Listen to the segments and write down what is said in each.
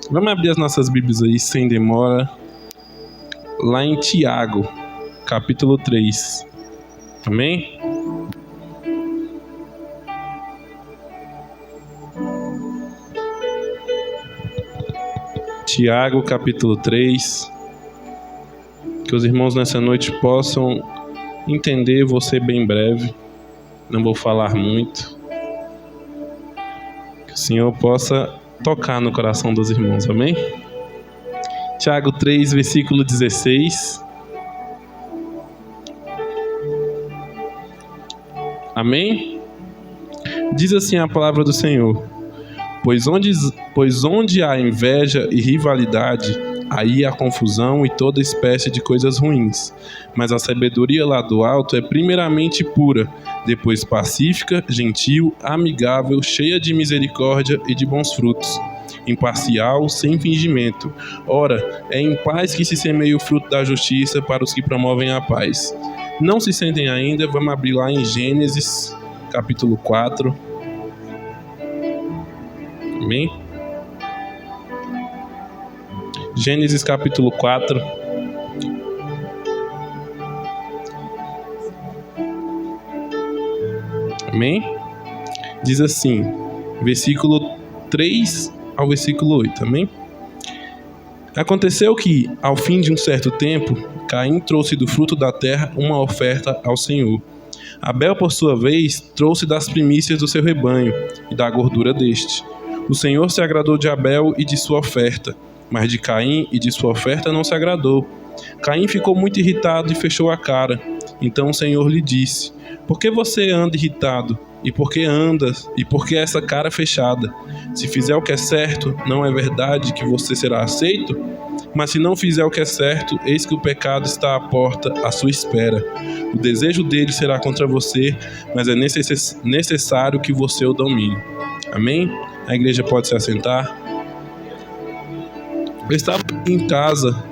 Vamos abrir as nossas Bíblias aí, sem demora, lá em Tiago, capítulo 3. Amém? Tiago, capítulo 3. Que os irmãos nessa noite possam entender, vou ser bem breve, não vou falar muito. Que o Senhor possa tocar no coração dos irmãos, amém? Tiago 3, versículo 16. Amém? Diz assim a palavra do Senhor: Pois onde há inveja e rivalidade, aí há confusão e toda espécie de coisas ruins. Mas a sabedoria lá do alto é primeiramente pura, depois pacífica, gentil, amigável, cheia de misericórdia e de bons frutos, imparcial, sem fingimento. Ora, é em paz que se semeia o fruto da justiça para os que promovem a paz. Não se sentem ainda? Vamos abrir lá em Gênesis, capítulo 4. Amém? Gênesis capítulo 4. Amém? Diz assim, versículo 3 ao versículo 8. Amém? Aconteceu que, ao fim de um certo tempo, Caim trouxe do fruto da terra uma oferta ao Senhor. Abel, por sua vez, trouxe das primícias do seu rebanho e da gordura deste. O Senhor se agradou de Abel e de sua oferta, mas de Caim e de sua oferta não se agradou. Caim ficou muito irritado e fechou a cara. Então o Senhor lhe disse: Por que você anda irritado? E por que andas? E por que essa cara fechada? Se fizer o que é certo, não é verdade que você será aceito? Mas se não fizer o que é certo, eis que o pecado está à porta, à sua espera. O desejo dele será contra você, mas é necessário que você o domine. Amém? A igreja pode se assentar. Eu estava em casa,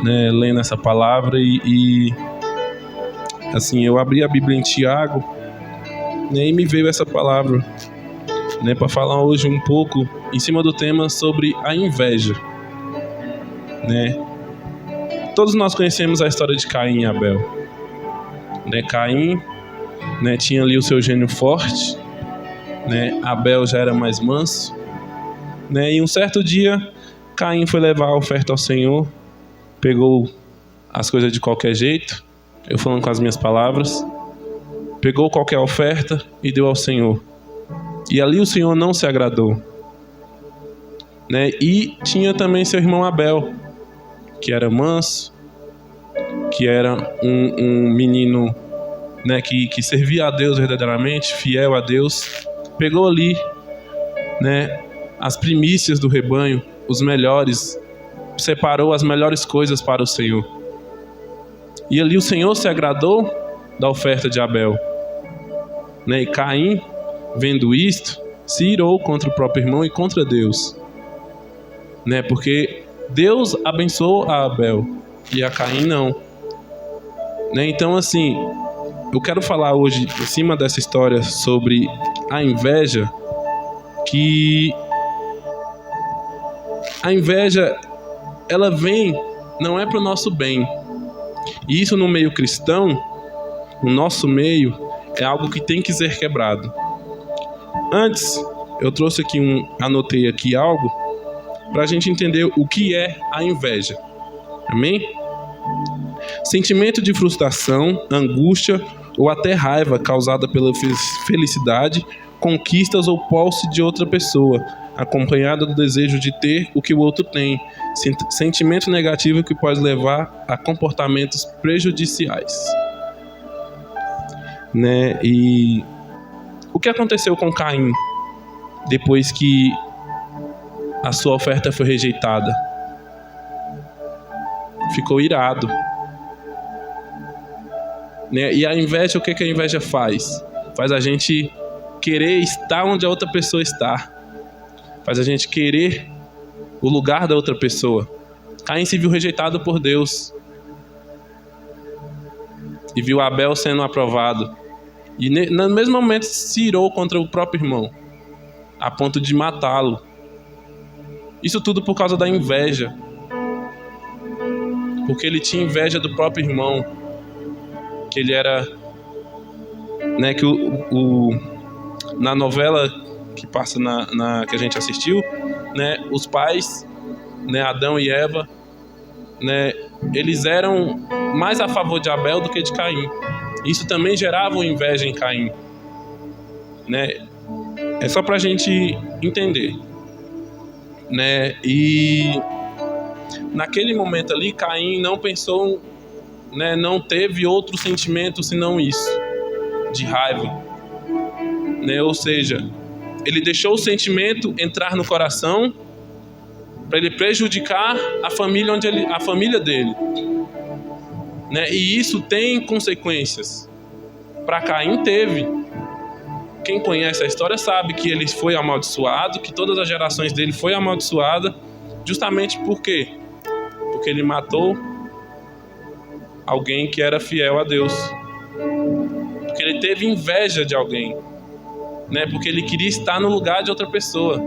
lendo essa palavra e assim, eu abri a Bíblia em Tiago, e me veio essa palavra, para falar hoje um pouco em cima do tema sobre a inveja. Todos nós conhecemos a história de Caim e Abel. Caim, tinha ali o seu gênio forte, Abel já era mais manso, e um certo dia Caim foi levar a oferta ao Senhor, pegou as coisas de qualquer jeito, eu falando com as minhas palavras, pegou qualquer oferta e deu ao Senhor. E ali o Senhor não se agradou. E tinha também seu irmão Abel, que era manso, que era um menino, que servia a Deus verdadeiramente, fiel a Deus. Pegou ali, as primícias do rebanho, os melhores, separou as melhores coisas para o Senhor. E ali o Senhor se agradou da oferta de Abel. E Caim, vendo isto, se irou contra o próprio irmão e contra Deus. Porque Deus abençoou a Abel e a Caim não. Então, assim, eu quero falar hoje, em cima dessa história, sobre a inveja, que a inveja, ela vem, não é para o nosso bem. E isso no meio cristão, no nosso meio, é algo que tem que ser quebrado. Antes, eu trouxe aqui anotei aqui algo para a gente entender o que é a inveja. Amém? Sentimento de frustração, angústia ou até raiva causada pela felicidade, conquistas ou posse de outra pessoa, acompanhada do desejo de ter o que o outro tem. Sentimento negativo que pode levar a comportamentos prejudiciais. E o que aconteceu com Caim depois que a sua oferta foi rejeitada? Ficou irado. E a inveja, o que a inveja faz? Faz a gente querer estar onde a outra pessoa está. Faz a gente querer o lugar da outra pessoa. Caim se viu rejeitado por Deus. E viu Abel sendo aprovado. E no mesmo momento se irou contra o próprio irmão, a ponto de matá-lo. Isso tudo por causa da inveja. Porque ele tinha inveja do próprio irmão. Que ele era... Né, que na novela que passa que a gente assistiu, né, os pais, né, Adão e Eva, né, eles eram mais a favor de Abel do que de Caim. Isso também gerava uma inveja em Caim, né? É só pra gente entender, né? E naquele momento ali, Caim não pensou, né, não teve outro sentimento senão isso, de raiva, né? Ou seja, ele deixou o sentimento entrar no coração para ele prejudicar a família dele, né? E isso tem consequências. Para Caim teve. Quem conhece a história sabe que ele foi amaldiçoado, que todas as gerações dele foi amaldiçoada, justamente por quê? Porque ele matou alguém que era fiel a Deus. Porque ele teve inveja de alguém, né? Porque ele queria estar no lugar de outra pessoa,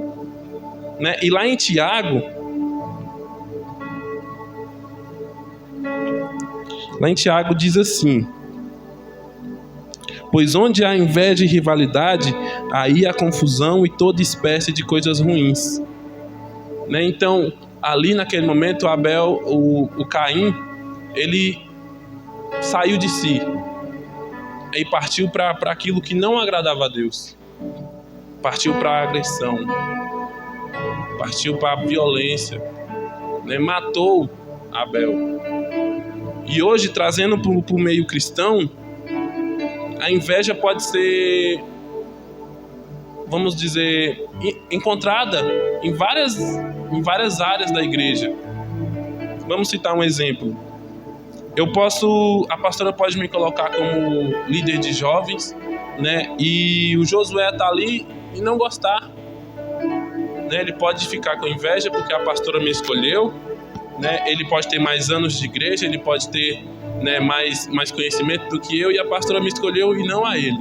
né? E lá em Tiago diz assim: pois onde há inveja e rivalidade, aí há confusão e toda espécie de coisas ruins, né? Então, ali naquele momento, o Caim, ele saiu de si e partiu para aquilo que não agradava a Deus. Partiu para a agressão, partiu para a violência, né? Matou Abel. E hoje, trazendo para o meio cristão, a inveja pode ser, vamos dizer, encontrada em várias áreas da igreja. Vamos citar um exemplo. A pastora pode me colocar como líder de jovens, né? E o Josué tá ali e não gostar, né? Ele pode ficar com inveja porque a pastora me escolheu, né? Ele pode ter mais anos de igreja, ele pode ter, né, mais conhecimento do que eu, e a pastora me escolheu e não a ele,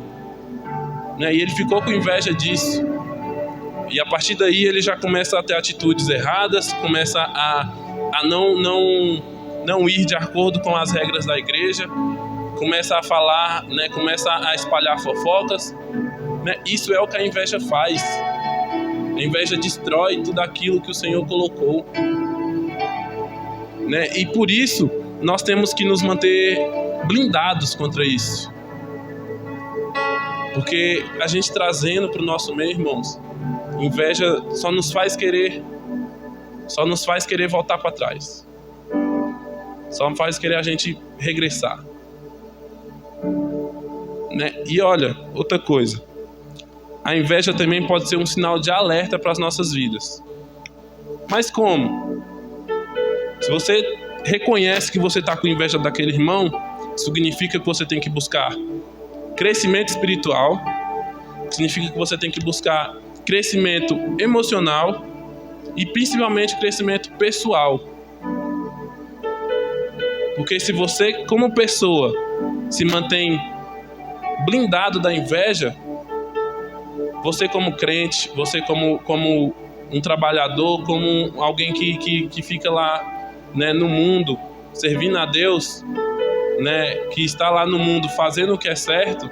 né? E ele ficou com inveja disso. E a partir daí ele já começa a ter atitudes erradas, começa a não ir de acordo com as regras da igreja, começa a falar, né, começa a espalhar fofocas, né? Isso é o que a inveja faz. A inveja destrói tudo aquilo que o Senhor colocou, né? E por isso nós temos que nos manter blindados contra isso. Porque a gente trazendo para o nosso meio, irmãos, inveja só nos faz querer voltar para trás. Só faz querer a gente regressar, né? E olha, outra coisa. A inveja também pode ser um sinal de alerta para as nossas vidas. Mas como? Se você reconhece que você está com inveja daquele irmão, significa que você tem que buscar crescimento espiritual, significa que você tem que buscar crescimento emocional e principalmente crescimento pessoal. Porque se você, como pessoa, se mantém blindado da inveja, você como crente, você como um trabalhador, como alguém que fica lá, né, no mundo, servindo a Deus, né, que está lá no mundo fazendo o que é certo,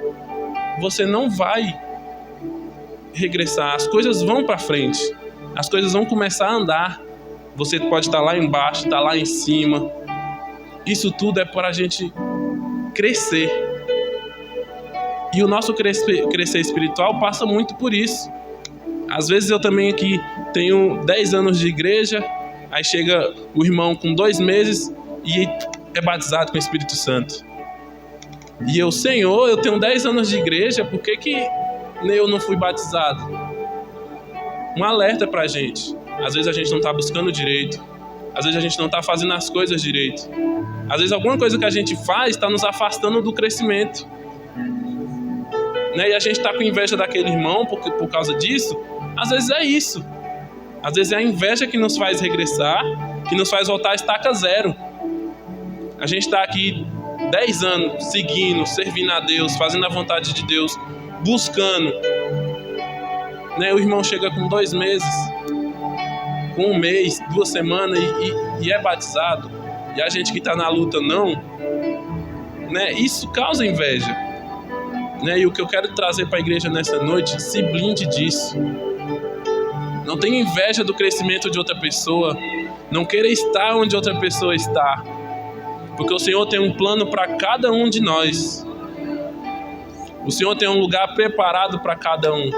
você não vai regressar. As coisas vão para frente, as coisas vão começar a andar. Você pode estar lá embaixo, estar lá em cima. Isso tudo é para a gente crescer. E o nosso crescer espiritual passa muito por isso. Às vezes eu também aqui tenho 10 anos de igreja, aí chega o irmão com 2 meses e é batizado com o Espírito Santo. E eu, Senhor, eu tenho 10 anos de igreja, por que eu não fui batizado? Um alerta pra gente. Às vezes a gente não está buscando direito. Às vezes a gente não está fazendo as coisas direito. Às vezes alguma coisa que a gente faz está nos afastando do crescimento, né? E a gente está com inveja daquele irmão por causa disso. Às vezes é isso. Às vezes é a inveja que nos faz regressar, que nos faz voltar à estaca zero. A gente está aqui 10 anos seguindo, servindo a Deus, fazendo a vontade de Deus, buscando, né? O irmão chega com 2 meses com 1 mês, 2 semanas e é batizado, e a gente que está na luta não, né? Isso causa inveja, né? E o que eu quero trazer para a igreja nessa noite, se blinde disso. Não tenha inveja do crescimento de outra pessoa, não queira estar onde outra pessoa está, porque o Senhor tem um plano para cada um de nós. O Senhor tem um lugar preparado para cada um,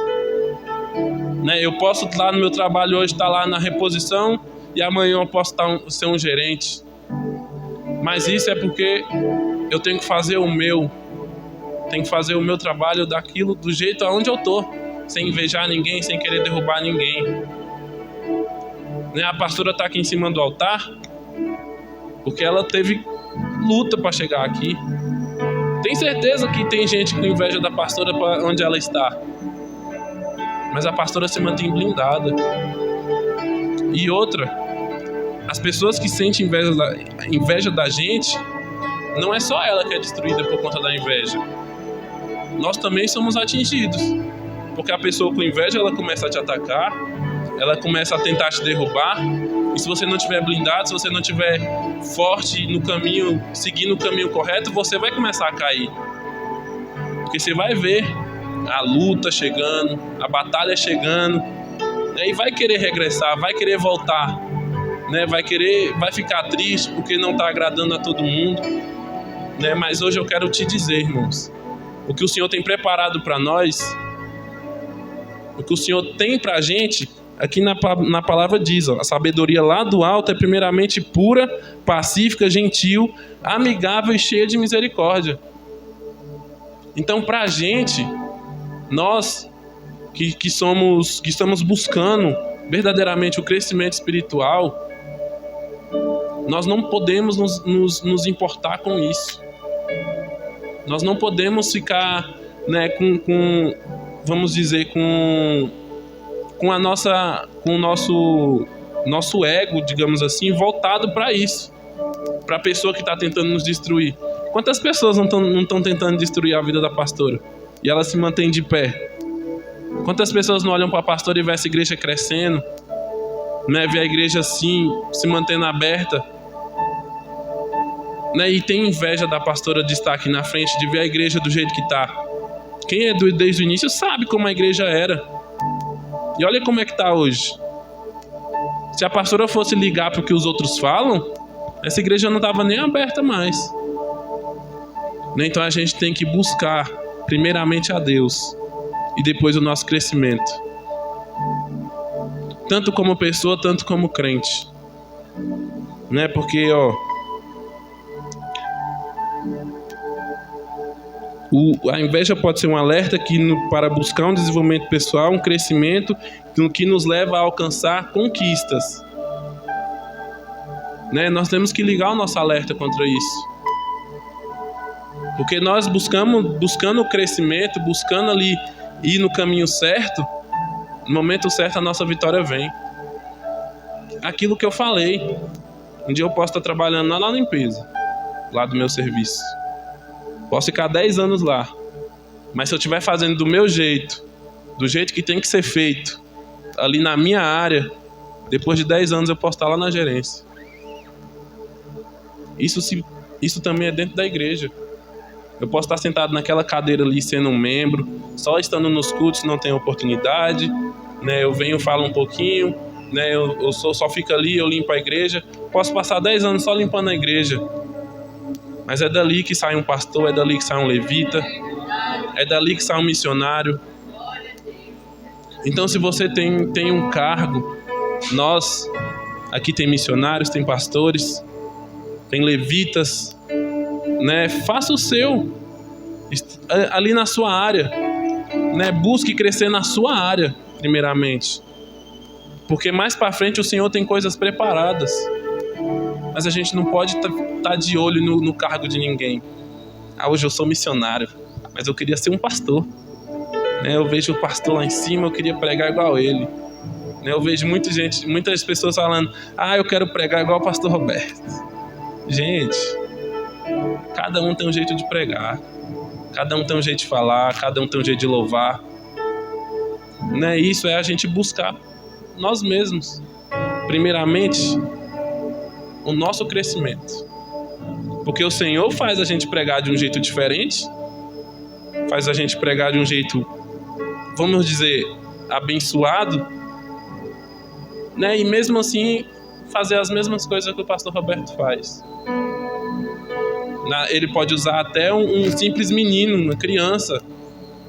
né? Eu posso estar no meu trabalho hoje, estar lá na reposição, e amanhã eu posso ser um gerente. Mas isso é porque eu tenho que fazer o meu trabalho daquilo, do jeito aonde eu tô, sem invejar ninguém, sem querer derrubar ninguém. Né? A pastora está aqui em cima do altar porque ela teve luta para chegar aqui. Tem certeza que tem gente com inveja da pastora para onde ela está, mas a pastora se mantém blindada. E outra, as pessoas que sentem inveja da gente, não é só ela que é destruída por conta da inveja. Nós também somos atingidos, porque a pessoa com inveja, ela começa a te atacar, ela começa a tentar te derrubar, e se você não estiver blindado, se você não estiver forte no caminho, seguindo o caminho correto, você vai começar a cair. Porque você vai ver a luta chegando, a batalha chegando, né? E vai querer regressar, vai querer voltar, né? Vai ficar triste porque não está agradando a todo mundo, né? Mas hoje eu quero te dizer, irmãos, o que o Senhor tem preparado para nós, o que o Senhor tem para a gente, aqui na palavra diz, ó, a sabedoria lá do alto é primeiramente pura, pacífica, gentil, amigável e cheia de misericórdia. Então, para a gente, nós que estamos buscando verdadeiramente o crescimento espiritual, nós não podemos nos importar com isso. Nós não podemos ficar, né, vamos dizer, com o nosso ego, digamos assim, voltado para isso, para a pessoa que está tentando nos destruir. Quantas pessoas não estão tentando destruir a vida da pastora e ela se mantém de pé? Quantas pessoas não olham para a pastora e vê essa igreja crescendo, né, vê a igreja assim, se mantendo aberta, né, e tem inveja da pastora de estar aqui na frente, de ver a igreja do jeito que está. Quem é desde o início sabe como a igreja era. E olha como é que está hoje. Se a pastora fosse ligar para o que os outros falam, essa igreja não estava nem aberta mais. Então a gente tem que buscar primeiramente a Deus e depois o nosso crescimento, tanto como pessoa, tanto como crente, né? Porque a inveja pode ser um alerta para buscar um desenvolvimento pessoal, um crescimento que nos leva a alcançar conquistas, né? Nós temos que ligar o nosso alerta contra isso, porque nós buscando o crescimento, buscando ali ir no caminho certo, no momento certo a nossa vitória vem. Aquilo que eu falei, um dia eu posso estar trabalhando lá na limpeza, lá do meu serviço, posso ficar 10 anos lá, mas se eu estiver fazendo do meu jeito, do jeito que tem que ser feito, ali na minha área, depois de 10 anos eu posso estar lá na gerência. Isso também é dentro da igreja. Eu posso estar sentado naquela cadeira ali sendo um membro, só estando nos cultos não tem oportunidade, né? Eu venho, falo um pouquinho, né? Eu só fico ali, eu limpo a igreja. Posso passar 10 anos só limpando a igreja, mas é dali que sai um pastor, é dali que sai um levita, é dali que sai um missionário. Então, se você tem um cargo, nós aqui tem missionários, tem pastores, tem levitas, né? Faça o seu ali na sua área, né? Busque crescer na sua área primeiramente, porque mais para frente o Senhor tem coisas preparadas, mas a gente não pode estar de olho no cargo de ninguém. Hoje eu sou missionário, mas eu queria ser um pastor, né? Eu vejo o pastor lá em cima, eu queria pregar igual ele, né? Eu vejo muitas pessoas falando, eu quero pregar igual o pastor Roberto. Gente, cada um tem um jeito de pregar, cada um tem um jeito de falar, cada um tem um jeito de louvar, né? Isso é a gente buscar nós mesmos, primeiramente, o nosso crescimento. Porque o Senhor faz a gente pregar de um jeito diferente, faz a gente pregar de um jeito, vamos dizer, abençoado, né? E mesmo assim, fazer as mesmas coisas que o pastor Roberto faz. Ele pode usar até um simples menino, uma criança,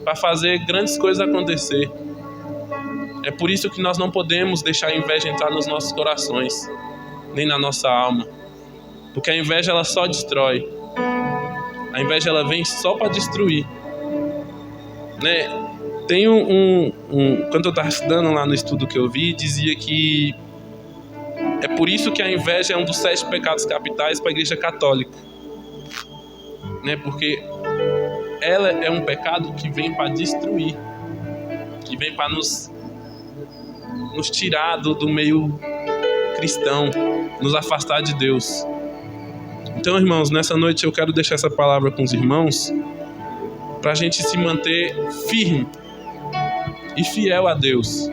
para fazer grandes coisas acontecer. É por isso que nós não podemos deixar a inveja entrar nos nossos corações, nem na nossa alma. Porque a inveja, ela só destrói. A inveja, ela vem só para destruir. Né? Tem quando eu estava estudando lá no estudo que eu vi, dizia que é por isso que a inveja é um dos 7 pecados capitais para a Igreja Católica. Né? Porque ela é um pecado que vem para destruir, que vem para nos tirar do meio cristão, nos afastar de Deus. Então, irmãos, nessa noite eu quero deixar essa palavra com os irmãos para a gente se manter firme e fiel a Deus.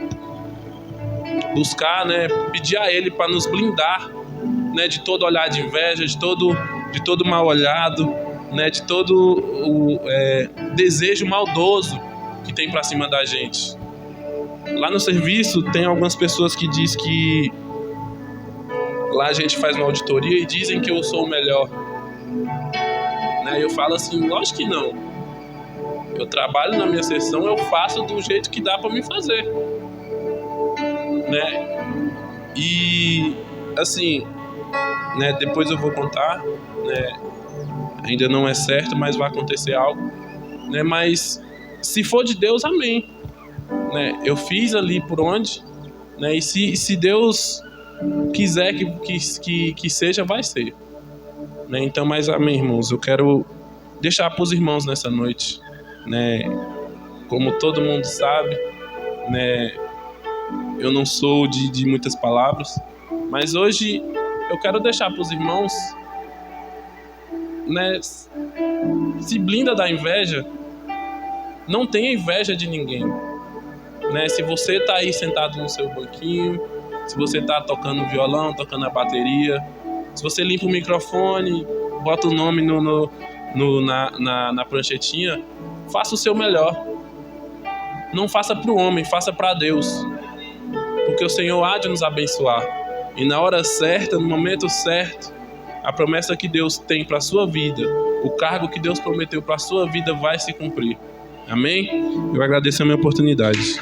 Buscar, né, pedir a Ele para nos blindar, né, de todo olhar de inveja, de todo mal olhado, né, de todo o desejo maldoso que tem para cima da gente. Lá no serviço tem algumas pessoas que dizem que lá a gente faz uma auditoria e dizem que eu sou o melhor. Né? Eu falo assim, lógico que não. Eu trabalho na minha sessão, eu faço do jeito que dá para me fazer. Né? E assim, né, depois eu vou contar, né, ainda não é certo, mas vai acontecer algo. Né? Mas se for de Deus, amém. Né? Eu fiz ali por onde, né? E se Deus quiser que seja, vai ser. Né? Então, mas amém, irmãos. Eu quero deixar para os irmãos nessa noite, né? Como todo mundo sabe, né? Eu não sou de muitas palavras, mas hoje eu quero deixar para os irmãos, né? Se blinda da inveja. Não tenha inveja de ninguém. Né? Se você está aí sentado no seu banquinho, se você está tocando violão, tocando a bateria, se você limpa o microfone, bota o nome na pranchetinha, faça o seu melhor. Não faça para o homem, faça para Deus. Porque o Senhor há de nos abençoar. E na hora certa, no momento certo, a promessa que Deus tem para a sua vida, o cargo que Deus prometeu para a sua vida vai se cumprir. Amém? Eu agradeço a minha oportunidade.